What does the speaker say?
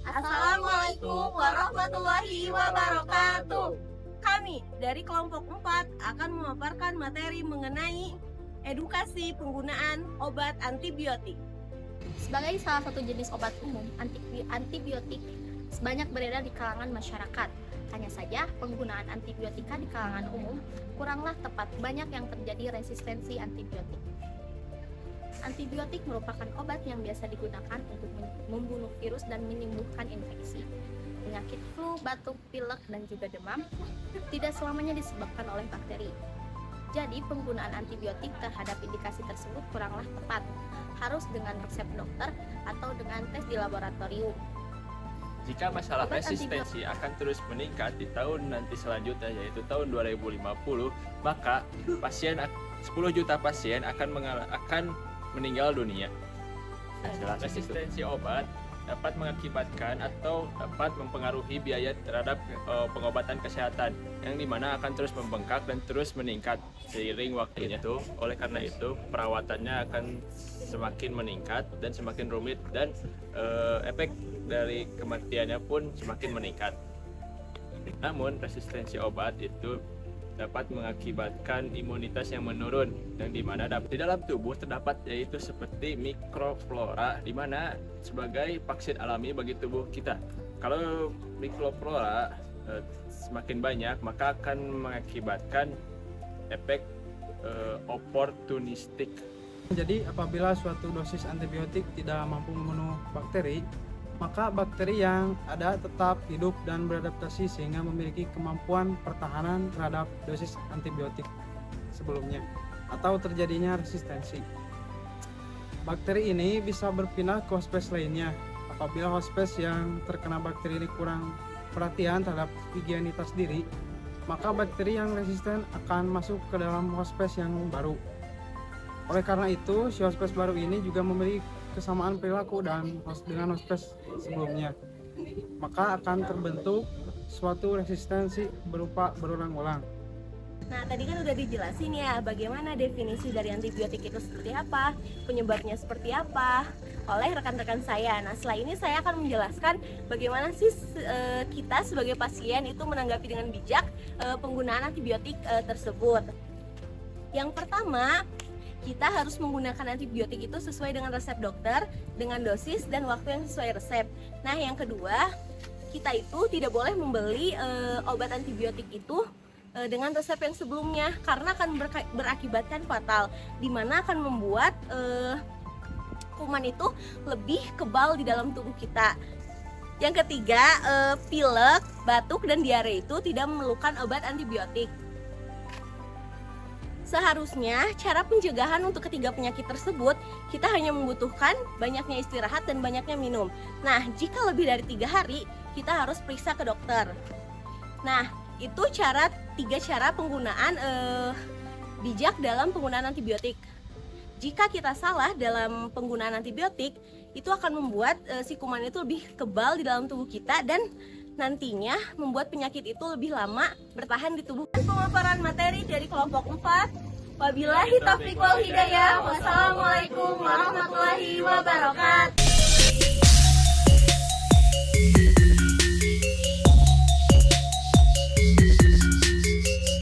Assalamualaikum warahmatullahi wabarakatuh. Kami dari kelompok 4 akan memaparkan materi mengenai edukasi penggunaan obat antibiotik. Sebagai salah satu jenis obat umum, antibiotik sebanyak beredar di kalangan masyarakat. Hanya saja penggunaan antibiotika di kalangan umum kuranglah tepat, banyak yang terjadi resistensi antibiotik. Antibiotik merupakan obat yang biasa digunakan untuk membunuh virus dan menyembuhkan infeksi. Penyakit flu, batuk, pilek, dan juga demam tidak selamanya disebabkan oleh bakteri. Jadi, penggunaan antibiotik terhadap indikasi tersebut kuranglah tepat, harus dengan resep dokter atau dengan tes di laboratorium. Jika masalah resistensi akan terus meningkat di tahun nanti selanjutnya, yaitu tahun 2050, maka 10 juta pasien akan meninggal dunia. Resistensi obat dapat mengakibatkan atau dapat mempengaruhi biaya terhadap pengobatan kesehatan, yang dimana akan terus membengkak dan terus meningkat seiring waktunya itu. Oleh karena itu, perawatannya akan semakin meningkat dan semakin rumit, dan efek dari kematiannya pun semakin meningkat. Namun, resistensi obat itu dapat mengakibatkan imunitas yang menurun, yang dimana di dalam tubuh terdapat yaitu seperti mikroflora, dimana sebagai vaksin alami bagi tubuh kita. Kalau mikroflora semakin banyak, maka akan mengakibatkan efek oportunistik. Jadi apabila suatu dosis antibiotik tidak mampu membunuh bakteri, maka bakteri yang ada tetap hidup dan beradaptasi sehingga memiliki kemampuan pertahanan terhadap dosis antibiotik sebelumnya atau terjadinya resistensi. Bakteri ini bisa berpindah ke hospes lainnya. Apabila hospes yang terkena bakteri ini kurang perhatian terhadap higienitas diri, maka bakteri yang resisten akan masuk ke dalam hospes yang baru. Oleh karena itu, si hospes baru ini juga memiliki kesamaan perilaku dengan hospes sebelumnya, maka akan terbentuk suatu resistensi berupa berulang-ulang. Nah, tadi kan udah dijelasin ya bagaimana definisi dari antibiotik itu seperti apa, penyebabnya seperti apa oleh rekan-rekan saya. Nah, setelah ini saya akan menjelaskan bagaimana sih kita sebagai pasien itu menanggapi dengan bijak penggunaan antibiotik tersebut. Yang pertama, kita harus menggunakan antibiotik itu sesuai dengan resep dokter, dengan dosis dan waktu yang sesuai resep. Nah, yang kedua, kita itu tidak boleh membeli obat antibiotik itu dengan resep yang sebelumnya, karena akan berakibatkan fatal, dimana akan membuat kuman itu lebih kebal di dalam tubuh kita. Yang ketiga, pilek, batuk, dan diare itu tidak memerlukan obat antibiotik. Seharusnya cara pencegahan untuk ketiga penyakit tersebut, kita hanya membutuhkan banyaknya istirahat dan banyaknya minum. Nah, jika lebih dari 3 hari, kita harus periksa ke dokter. Nah, itu tiga cara penggunaan bijak dalam penggunaan antibiotik. Jika kita salah dalam penggunaan antibiotik, itu akan membuat si kuman itu lebih kebal di dalam tubuh kita dan nantinya membuat penyakit itu lebih lama bertahan di tubuh. Pemaparan materi dari kelompok 4. Wabillahi taufiq wal hidayah. Wassalamualaikum warahmatullahi wabarakatuh.